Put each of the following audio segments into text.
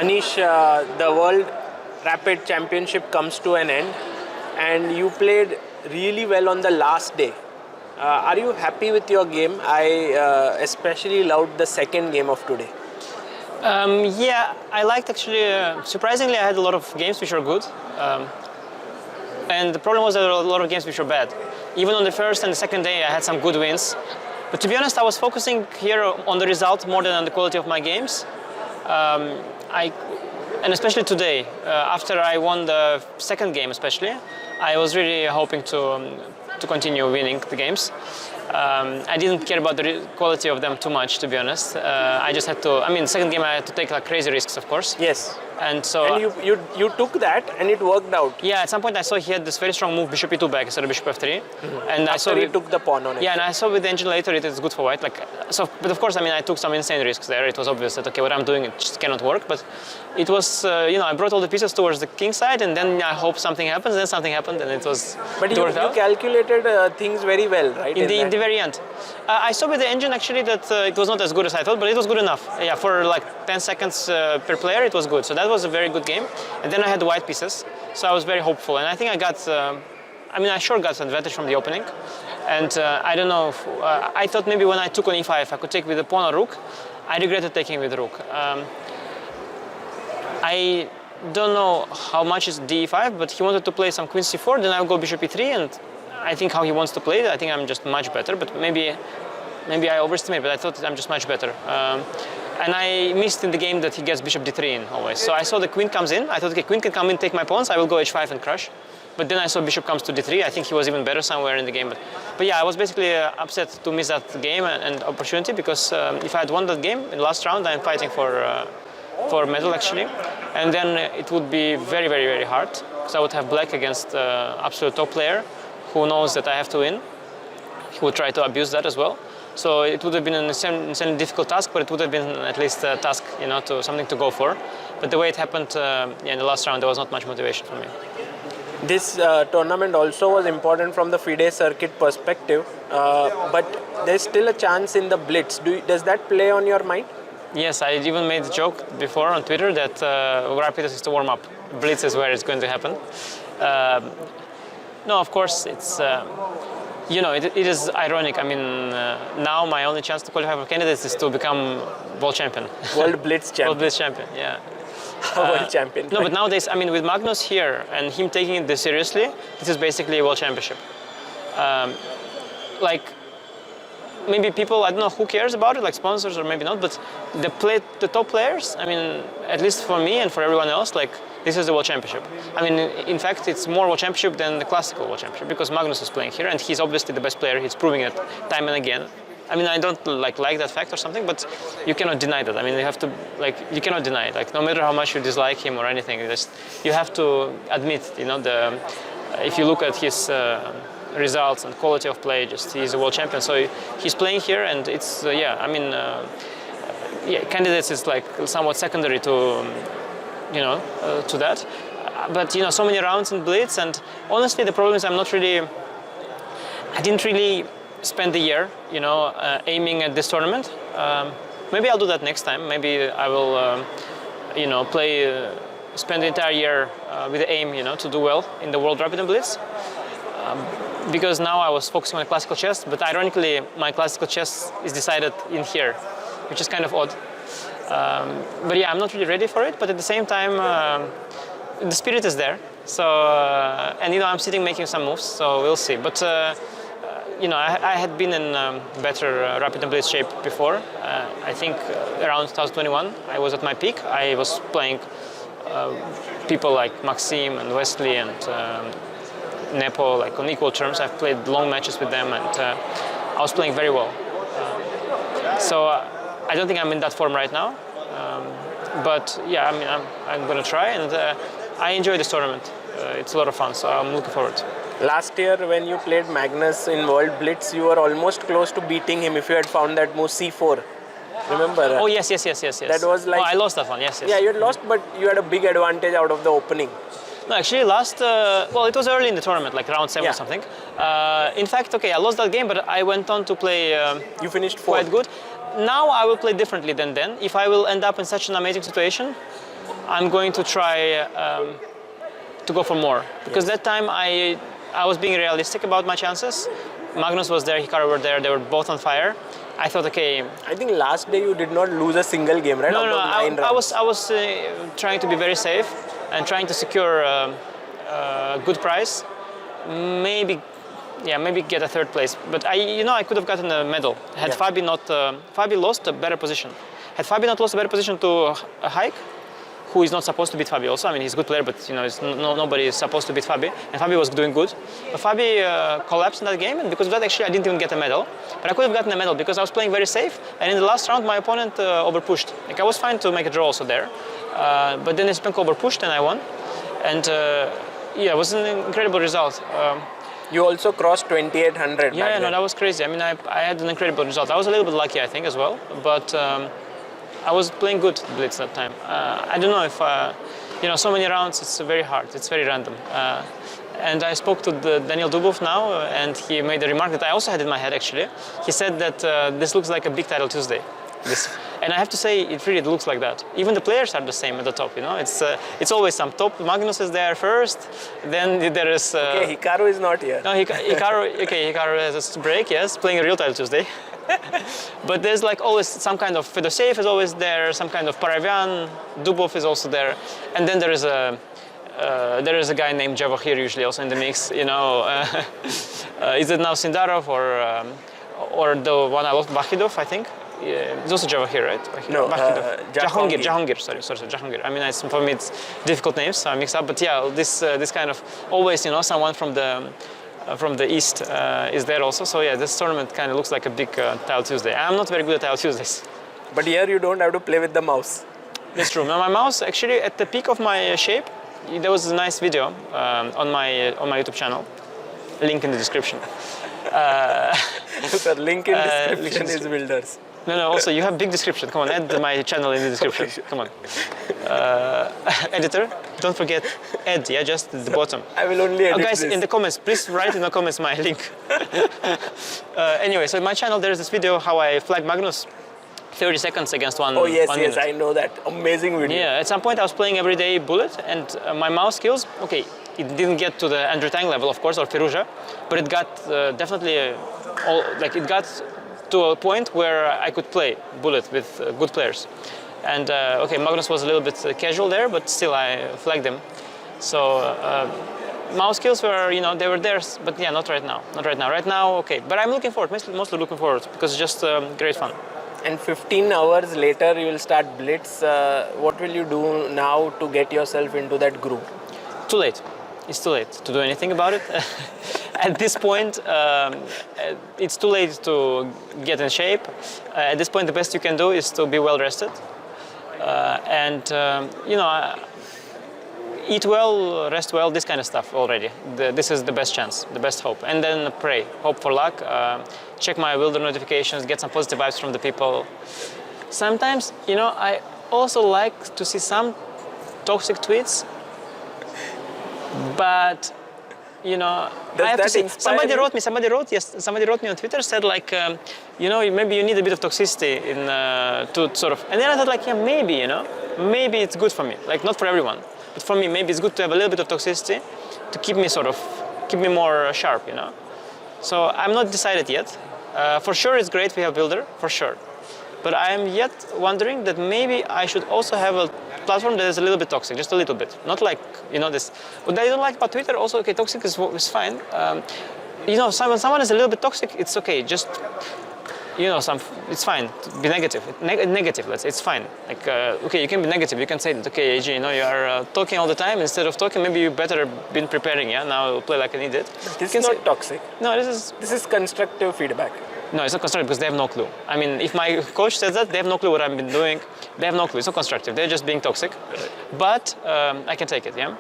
Anish, the World Rapid Championship comes to an end and you played really well on the last day. Are you happy with your game? I especially loved the second game of today. Yeah, I liked actually, surprisingly I had a lot of games which were good. And the problem was that there were a lot of games which were bad. Even on the first and the second day I had some good wins. But to be honest, I was focusing here on the result more than on the quality of my games. And especially today, after I won the second game especially, I was really hoping to continue winning the games. I didn't care about the quality of them too much, to be honest. I just had to, second game I had to take like crazy risks, of course. Yes. And so you took that and it worked out. Yeah, at some point I saw he had this very strong move, bishop e2 back instead of bishop f3. And After I saw he took the pawn on it. Yeah, and I saw with the engine later it is good for white. But of course, I took some insane risks there. It was obvious that okay, what I'm doing it just cannot work. But it was, I brought all the pieces towards the king side, and then I hope something happens. Then something happened, and it was. But you calculated things very well, right? In the very end, I saw with the engine actually that it was not as good as I thought, but it was good enough. Yeah, for like 10 seconds per player, it was good. So that was a very good game. And then I had the white pieces, so I was very hopeful. And I think I got, I sure got an advantage from the opening. And I don't know, I thought maybe when I took on e5, I could take with the pawn or rook. I regretted taking with rook. I don't know how much is d5, but he wanted to play some queen c4, then I'll go bishop e3, and I think how he wants to play it, I think I'm just much better, but maybe I overestimated, but I thought I'm just much better. And I missed in the game that he gets bishop d3 in always. So I saw the queen comes in, I thought, okay, queen can come in, take my pawns, I will go h5 and crush. But then I saw bishop comes to d3, I think he was even better somewhere in the game. But yeah, I was basically upset to miss that game and opportunity, because if I had won that game in the last round, I'm fighting for medal actually. And then it would be very, very, very hard, because I would have black against absolute top player who knows that I have to win. He would try to abuse that as well. So it would have been an insanely difficult task, but it would have been at least a task, to something to go for. But the way it happened in the last round, there was not much motivation for me. This tournament also was important from the FIDE circuit perspective, but there's still a chance in the Blitz. Does that play on your mind? Yes, I even made the joke before on Twitter that Rapid is to warm up. Blitz is where it's going to happen. No, of course, it's... it is ironic. Now my only chance to qualify for candidates is to become world champion. World Blitz champion. World Blitz champion, yeah. World champion. No, but nowadays, with Magnus here and him taking it this seriously, this is basically a world championship. Maybe people, I don't know who cares about it, like sponsors or maybe not, but the top players, at least for me and for everyone else, this is the World Championship. In fact, it's more World Championship than the classical World Championship, because Magnus is playing here and he's obviously the best player. He's proving it time and again. I don't like that fact or something, but you cannot deny that. You have to, you cannot deny it. No matter how much you dislike him or anything, you have to admit, if you look at his results and quality of play, he's a world champion. So he's playing here, and it's candidates is somewhat secondary to to that. But so many rounds in Blitz, and honestly the problem is I didn't really spend the year aiming at this tournament. Maybe I'll do that next time. Maybe I will spend the entire year with the aim to do well in the World Rapid and Blitz. Because now I was focusing on classical chess, but ironically my classical chess is decided in here, which is kind of odd. But yeah, I'm not really ready for it, but at the same time the spirit is there. So and I'm sitting making some moves, so we'll see. But I had been in better Rapid and Blitz shape before. I think around 2021 I was at my peak. I was playing people like Maxime and Wesley and Nepo on equal terms. I've played long matches with them, and I was playing very well. So I don't think I'm in that form right now, but yeah, I'm going to try, and I enjoy this tournament. It's a lot of fun, so I'm looking forward. Last year when you played Magnus in World Blitz, you were almost close to beating him if you had found that move c4. Remember? Oh yes. That was I lost that one, yes. Yeah, you had lost, but you had a big advantage out of the opening. No, actually it was early in the tournament, round 7 or something. In fact, okay, I lost that game, but I went on to play you finished fourth. Quite good. now I will play differently than then. If I will end up in such an amazing situation, I'm going to try to go for more. Because that time I was being realistic about my chances. Magnus was there, Hikaru were there, they were both on fire. I thought, okay. I think last day you did not lose a single game, right? No, I was trying to be very safe and trying to secure a good prize. Maybe get a third place. But I could have gotten a medal had Fabi not Fabi lost a better position. Had Fabi not lost a better position to a Hike, who is not supposed to beat Fabi also. I mean, he's a good player, but nobody is supposed to beat Fabi. And Fabi was doing good. But Fabi collapsed in that game, and because of that, actually, I didn't even get a medal. But I could have gotten a medal because I was playing very safe. And in the last round, my opponent overpushed. Like, I was fine to make a draw also there. But then Espenko overpushed, and I won. And it was an incredible result. You also crossed 2800. Yeah, no, that was crazy. I mean, I had an incredible result. I was a little bit lucky, I think, as well. But I was playing good Blitz that time. I don't know if, so many rounds, it's very hard. It's very random. And I spoke to Daniel Dubov now, and he made a remark that I also had in my head, actually. He said that this looks like a big title Tuesday. And I have to say, it really looks like that. Even the players are the same at the top, It's always some top. Magnus is there first, then there is... okay, Hikaru is not here. No, Hikaru has a break, yes, playing a real title Tuesday. But there's like always some kind of Fedoseev is always there, some kind of Paravian, Dubov is also there, and then there is a guy named Javohir usually also in the mix. Is it now Sindarov or the one I lost, Bakhidov, I think? Yeah, it's also Javohir, right? No, Jahangir. Sorry, Jahangir. I mean, for me it's difficult names, so I mix up. But yeah, this kind of always, someone from the east is there also. So yeah, this tournament kind of looks like a big Tile Tuesday. I'm not very good at Tile Tuesdays. But here you don't have to play with the mouse. That's true. Now my mouse, actually, at the peak of my shape, there was a nice video on my YouTube channel. Link in the description. The link in description is Wildr's. No, also you have big description. Come on, add my channel in the description. Okay. Come on. Editor, don't forget add, just at the bottom. I will only edit guys, this. in the comments, please write in the comments my link. Anyway, so in my channel there is this video how I flag Magnus 30 seconds against one. Oh yes, one yes, minute. I know that. Amazing video. Yeah, at some point I was playing everyday Bullet, and my mouse skills, okay, it didn't get to the Andrew Tang level, of course, or Firuza, but it got definitely, it got to a point where I could play Bullet with good players. And okay, Magnus was a little bit casual there, but still I flagged him. So mouse skills were, they were there, but yeah, not right now. Not right now. Right now, okay. But I'm looking forward, mostly looking forward, because it's just great fun. And 15 hours later, you will start Blitz. What will you do now to get yourself into that group? Too late. It's too late to do anything about it. At this point, it's too late to get in shape. At this point, the best you can do is to be well rested. Eat well, rest well, this kind of stuff already. This is the best chance, the best hope. And then pray, hope for luck, check my Wildr notifications, get some positive vibes from the people. Sometimes, I also like to see some toxic tweets, but, I have to say, somebody wrote me on Twitter, said like, maybe you need a bit of toxicity to sort of, and then I thought like, yeah, maybe, maybe it's good for me, like not for everyone. But for me, maybe it's good to have a little bit of toxicity to keep me more sharp, So I'm not decided yet. For sure, it's great we have Wildr, for sure. But I'm yet wondering that maybe I should also have a platform that is a little bit toxic, just a little bit. Not like, this. What I don't like about Twitter also, okay, toxic is fine. When someone is a little bit toxic, it's okay. Just, it's fine to be negative. Negative, let's say, it's fine. Like, okay, you can be negative. You can say that, okay, AJ, you are talking all the time. Instead of talking, maybe you better been preparing, yeah? Now I'll play like an idiot. This is not toxic. No, this is constructive feedback. No, it's not constructive because they have no clue. I mean, if my coach says that, they have no clue what I've been doing. They have no clue. It's not constructive. They're just being toxic. But I can take it, yeah?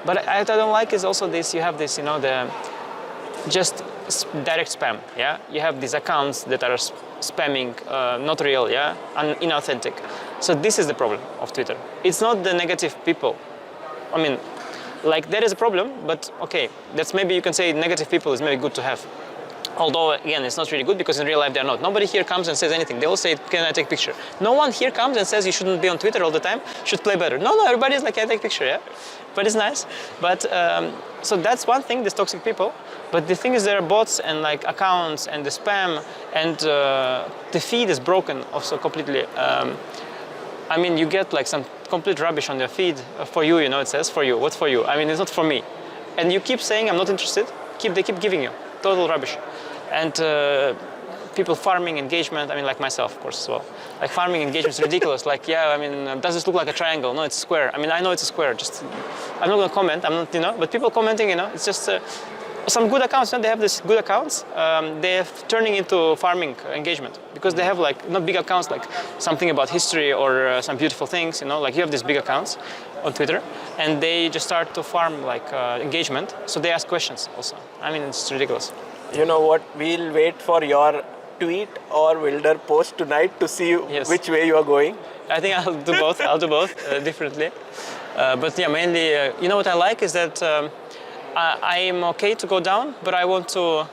But I don't like is also this, you have this, just direct spam, yeah? You have these accounts that are spamming, not real, yeah? Inauthentic. So this is the problem of Twitter. It's not the negative people. I mean, like, there is a problem, but okay, that's maybe you can say negative people is maybe good to have. Although, again, it's not really good because in real life they're not. Nobody here comes and says anything. They all say, can I take a picture? No one here comes and says you shouldn't be on Twitter all the time, should play better. No, everybody's like, can I take a picture, yeah? But it's nice. But, so that's one thing, these toxic people. But the thing is there are bots and like accounts and the spam and the feed is broken also completely. I mean, you get like some complete rubbish on your feed for you, you know, it says for you. What's for you? I mean, it's not for me. And you keep saying, I'm not interested. They keep giving you total rubbish. And people farming engagement, I mean, like myself, of course, as well. Like farming engagement is ridiculous. Like, yeah, I mean, does this look like a triangle? No, it's a square. I mean, I know it's a square. Just, I'm not gonna comment. I'm not, you know, but people commenting, you know, it's just some good accounts. You know, they have these good accounts. They're turning into farming engagement because they have like not big accounts, like something about history or some beautiful things. You know, like you have these big accounts on Twitter, and they just start to farm like engagement. So they ask questions also. I mean, it's ridiculous. You know what? We'll wait for your tweet or Wildr post tonight to see which way you are going. I think I'll do both. I'll do both differently. But yeah, mainly, you know what I like is that I am okay to go down, but I want to,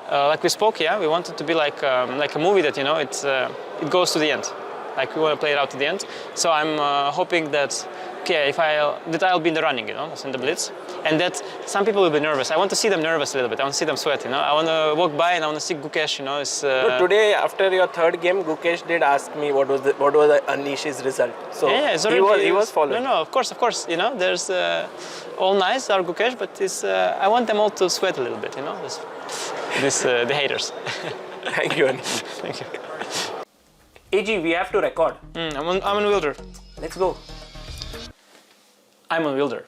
like we spoke, yeah, we want it to be like a movie that, you know, it goes to the end. Like we want to play it out to the end. So I'm hoping that, okay, that I'll be in the running, you know, in the Blitz, and that some people will be nervous. I want to see them nervous a little bit. I want to see them sweat, you know. I want to walk by and I want to see Gukesh, you know. So today, after your third game, Gukesh did ask me what was Anish's result. So yeah, he was following. No, of course. You know, there's all nice, our Gukesh, but I want them all to sweat a little bit, you know. The haters. Thank you, Anish. Thank you. AG, we have to record. I'm on Wildr. Let's go. I'm on Wildr.